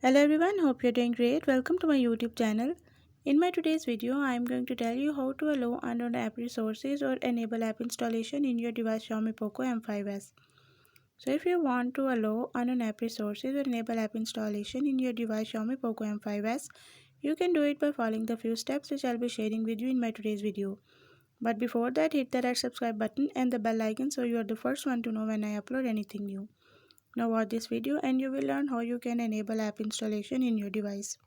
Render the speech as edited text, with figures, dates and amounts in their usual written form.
Hello everyone, hope you're doing great. Welcome to my YouTube channel. In my today's video, I am going to tell you how to allow unknown app resources or enable app installation in your device Xiaomi POCO M5s. So if you want to allow unknown app resources or enable app installation in your device Xiaomi POCO M5s, you can do it by following the few steps which I'll be sharing with you in my today's video. But before that, hit the red subscribe button and the bell icon so you are the first one to know when I upload anything new. Now watch this video and you will learn how you can enable app installation in your device.